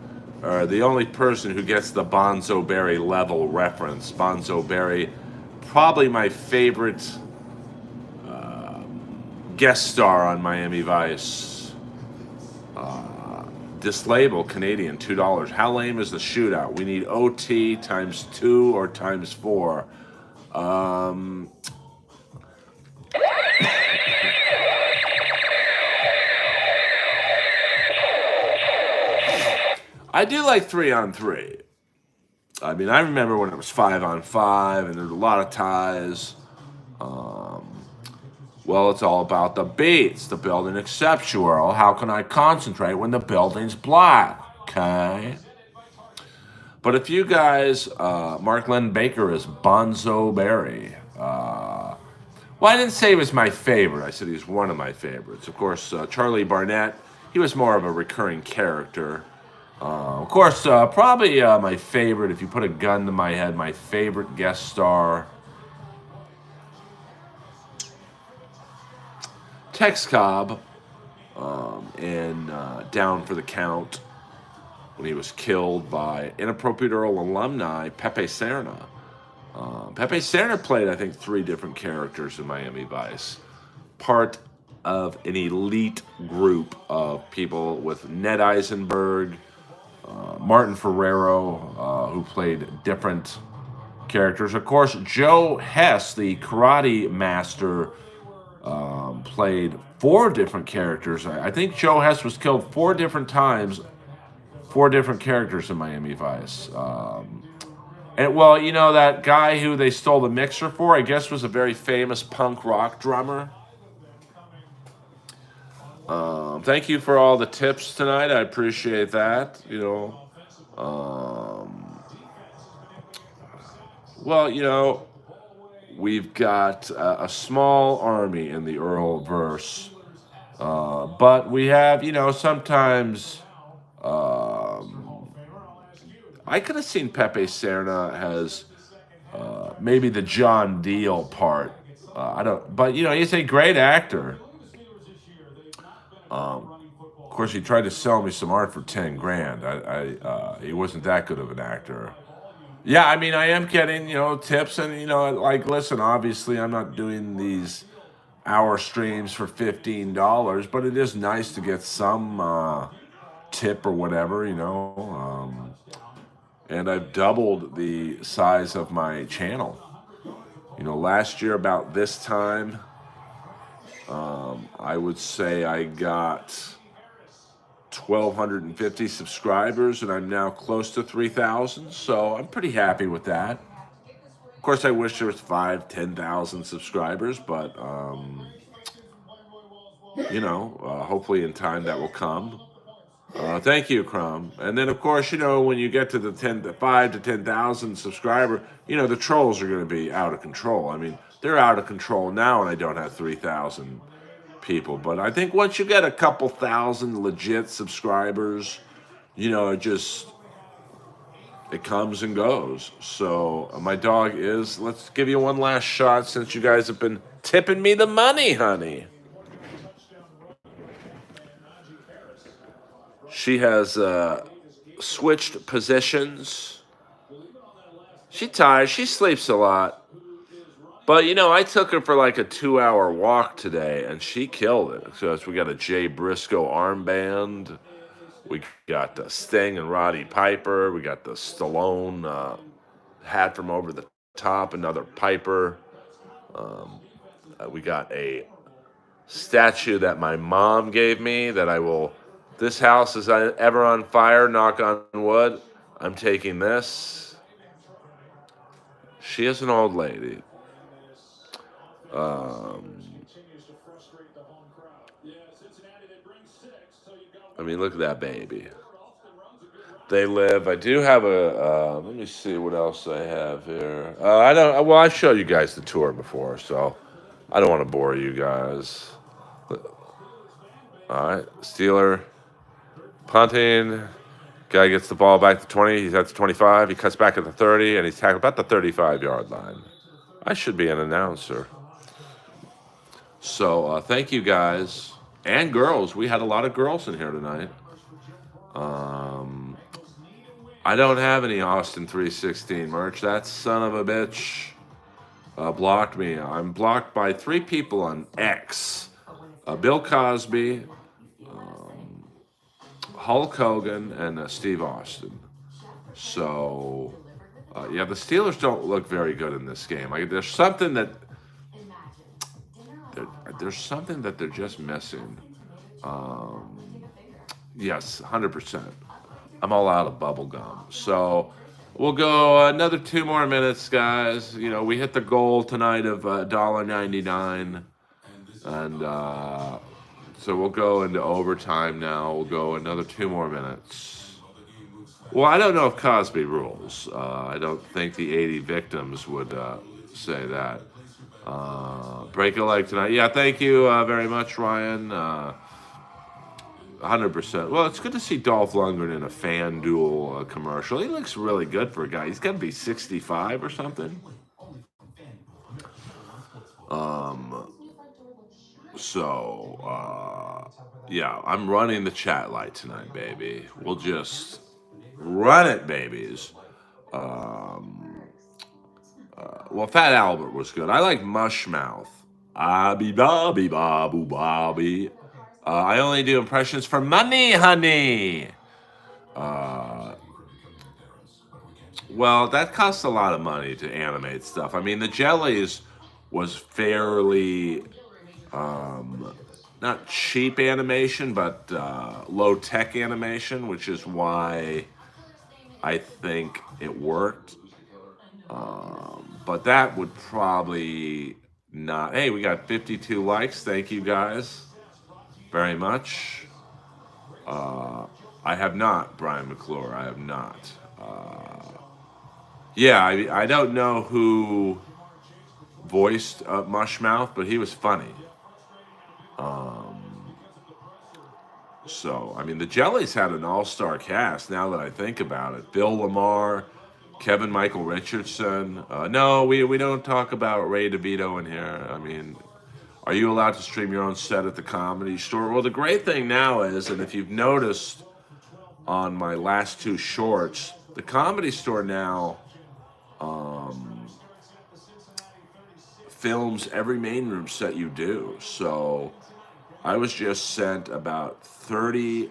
or the only person who gets the Bonzo Berry level reference. Bonzo Berry, probably my favorite guest star on Miami Vice. This label, Canadian, $2. How lame is the shootout? We need OT times 2 or times 4. I do like 3-on-3. I mean, I remember when it was 5-on-5 and there were a lot of ties. Well, it's all about the beats. The building exceptual. How can I concentrate when the building's black? Okay. But if you guys, Mark Len Baker is Bonzo Berry. Well, I didn't say he was my favorite. I said he's one of my favorites. Of course, Charlie Barnett, he was more of a recurring character. Of course, probably my favorite, if you put a gun to my head, my favorite guest star, Tex Cobb, in Down for the Count, when he was killed by inappropriate Earl alumni Pepe Serna. Pepe Serna played, I think, 3 different characters in Miami Vice. Part of an elite group of people with Ned Eisenberg, Martin Ferrero, who played different characters. Of course, Joe Hess, the karate master, played 4 different characters. I think Joe Hess was killed 4 different times, 4 different characters in Miami Vice. And well, you know, that guy who they stole the mixer for, I guess was a very famous punk rock drummer. Thank you for all the tips tonight. I appreciate that. Well, we've got a small army in the Earlverse, but we have, sometimes I could have seen Pepe Serna as maybe the John Deal part. I don't, but he's a great actor. Of course, he tried to sell me some art for 10 grand. He wasn't that good of an actor. Yeah, I mean, I am getting tips, and like, listen, obviously, I'm not doing these hour streams for $15, but it is nice to get some tip or whatever. And I've doubled the size of my channel. Last year about this time, I would say I got 1,250 subscribers, and I'm now close to 3,000. So I'm pretty happy with that. Of course, I wish there was 5, 10,000 subscribers, but hopefully in time that will come. Thank you, Crum. And then, of course, when you get to the 5 to 10,000 subscriber, the trolls are going to be out of control. I mean, they're out of control now, and I don't have 3,000 people. But I think once you get a couple thousand legit subscribers, it comes and goes. So my dog is. Let's give you one last shot since you guys have been tipping me the money, honey. She has switched positions. She tired. She sleeps a lot. But I took her for like a 2-hour walk today, and she killed it. So we got a Jay Briscoe armband. We got Sting and Roddy Piper. We got the Stallone hat from over the top, another Piper. We got a statue that my mom gave me that I will. This house is ever on fire, knock on wood. I'm taking this. She is an old lady. I mean, look at that baby. They live. I do have a. Let me see what else I have here. I don't. Well, I've showed you guys the tour before, so I don't want to bore you guys. All right, Steeler punting. Guy gets the ball back to 20. He's at the 25. He cuts back at the 30, and he's tackled about the 35-yard line. I should be an announcer. So thank you guys and girls. We had a lot of girls in here tonight. I don't have any Austin 316 merch. That son of a bitch blocked me. I'm blocked by 3 people on X. Bill Cosby, Hulk Hogan, and Steve Austin. So, the Steelers don't look very good in this game. There's something that they're just missing. Yes, 100%. I'm all out of bubble gum. So we'll go another 2 more minutes, guys. We hit the goal tonight of $1.99. And so we'll go into overtime now. We'll go another 2 more minutes. Well, I don't know if Cosby rules. I don't think the 80 victims would say that. Break a leg tonight. Yeah, thank you very much, Ryan. 100%. Well, it's good to see Dolph Lundgren in a FanDuel commercial. He looks really good for a guy. He's got to be 65 or something. Yeah, I'm running the chat light tonight, baby. We'll just run it, babies. Well, Fat Albert was good. I like Mushmouth. Abby Bobby Babu Bobby. I only do impressions for money, honey. Well, that costs a lot of money to animate stuff. I mean, the Jellies was fairly not cheap animation, but low-tech animation, which is why I think it worked. But that would probably not. Hey, we got 52 likes. Thank you guys very much. I have not, Brian McClure. I have not. I don't know who voiced Mushmouth, but he was funny. So, I mean, the Jellies had an all-star cast. Now that I think about it, Bill Lamar, Kevin Michael Richardson. No, we don't talk about Ray DeVito in here. I mean, are you allowed to stream your own set at the Comedy Store? Well, the great thing now is, and if you've noticed on my last two shorts, the Comedy Store now films every main room set you do. So I was just sent about 30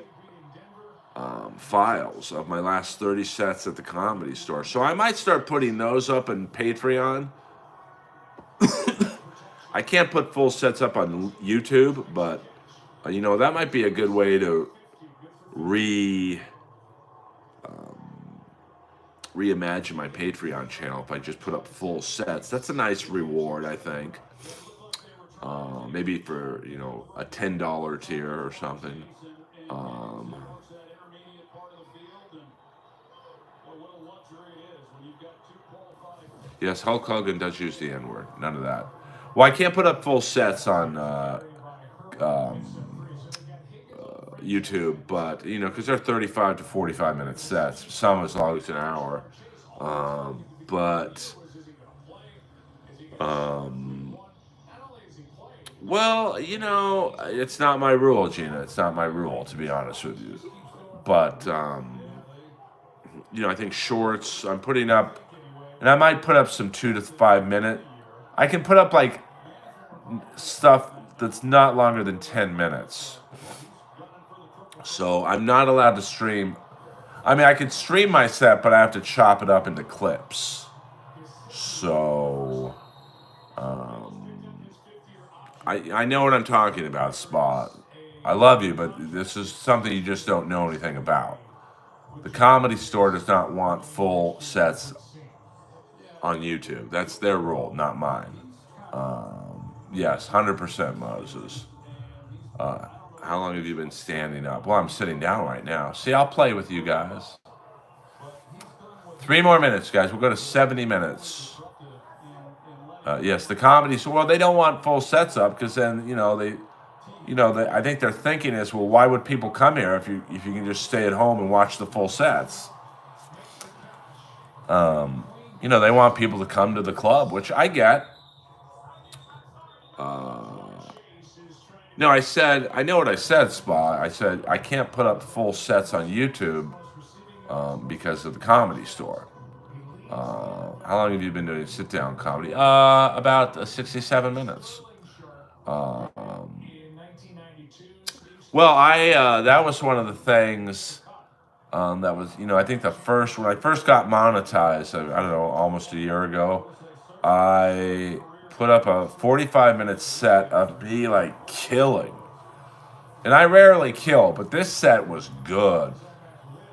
files of my last 30 sets at the Comedy Store. So I might start putting those up in Patreon. I can't put full sets up on YouTube, but that might be a good way to reimagine my Patreon channel if I just put up full sets. That's a nice reward, I think. Maybe for a $10 tier or something. Yes, Hulk Hogan does use the N-word. None of that. Well, I can't put up full sets on YouTube, but because they're 35 to 45 minute sets, some as long as an hour. But well, it's not my rule, Gina. It's not my rule, to be honest with you. But I think shorts. I'm putting up, and I might put up some 2 to 5 minute. I can put up like stuff that's not longer than 10 minutes. So I'm not allowed to stream. I mean, I could stream my set, but I have to chop it up into clips. So I know what I'm talking about, Spot. I love you, but this is something you just don't know anything about. The Comedy Store does not want full sets on YouTube. That's their rule, not mine. Yes, 100% Moses. How long have you been standing up? Well, I'm sitting down right now. See, I'll play with you guys. 3 more minutes, guys. We'll go to 70 minutes. Yes, the Comedy Store. Well, they don't want full sets up because then I think their thinking is, well, why would people come here if you can just stay at home and watch the full sets? They want people to come to the club, which I get. No, I know what I said, Spa. I said I can't put up full sets on YouTube because of the Comedy Store. How long have you been doing sit-down comedy? About 67 minutes. Well, that was one of the things that was, I think when I first got monetized, I don't know, almost a year ago, I put up a 45-minute set of me like killing. And I rarely kill, but this set was good.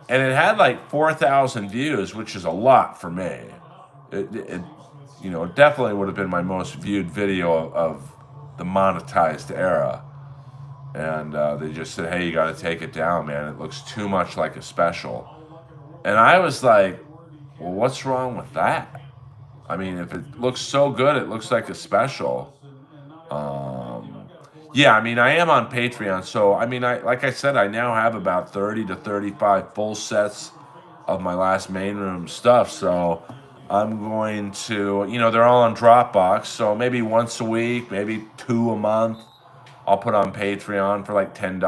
And it had like 4,000 views, which is a lot for me. It definitely would have been my most viewed video of the monetized era. And they just said, hey, you got to take it down, man. It looks too much like a special. And I was like, well, what's wrong with that? I mean, if it looks so good, it looks like a special. Yeah, I mean, I am on Patreon. So, I mean, like I said, I now have about 30 to 35 full sets of my last main room stuff. So I'm going to, they're all on Dropbox. So maybe once a week, maybe 2 a month, I'll put on Patreon for like $10.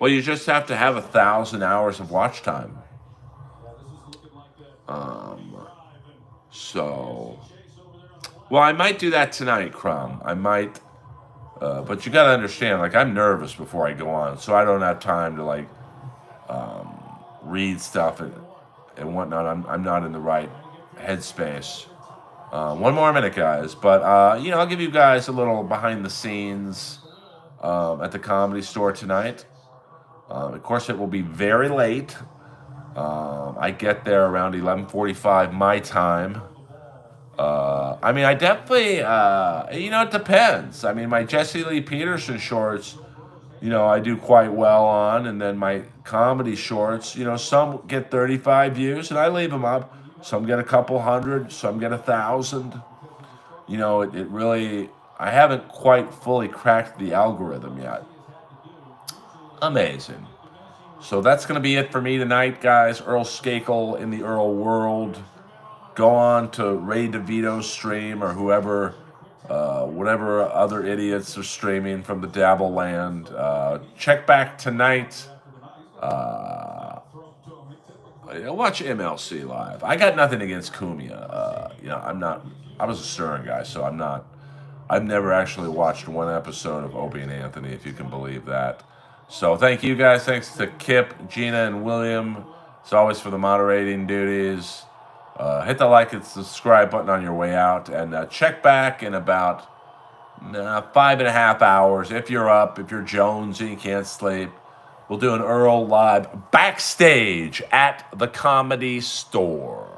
Well, you just have to have 1,000 hours of watch time. Well, I might do that tonight, Crumb. I might, but you got to understand, like, I'm nervous before I go on, so I don't have time to like read stuff and whatnot. I'm not in the right headspace. 1 more minute, guys, but I'll give you guys a little behind the scenes at the Comedy Store tonight. Of course, it will be very late. I get there around 11:45 my time. I mean, I definitely, it depends. I mean, my Jesse Lee Peterson shorts, I do quite well on, and then my comedy shorts, some get 35 views, and I leave them up. Some get a couple hundred, some get 1,000. It really, I haven't quite fully cracked the algorithm yet. Amazing. So that's going to be it for me tonight, guys. Earl Skakel in the Earl world. Go on to Ray DeVito's stream or whoever, whatever other idiots are streaming from the Dabble land. Check back tonight. Watch MLC live. I got nothing against Cumia. I'm not. I was a Stern guy, so I'm not. I've never actually watched one episode of Opie and Anthony, if you can believe that. So thank you guys. Thanks to Kip, Gina, and William, as always, for the moderating duties. Hit the like and subscribe button on your way out, and check back in about 5.5 hours. If you're up, if you're Jones and you can't sleep, we'll do an Earl live backstage at the Comedy Store.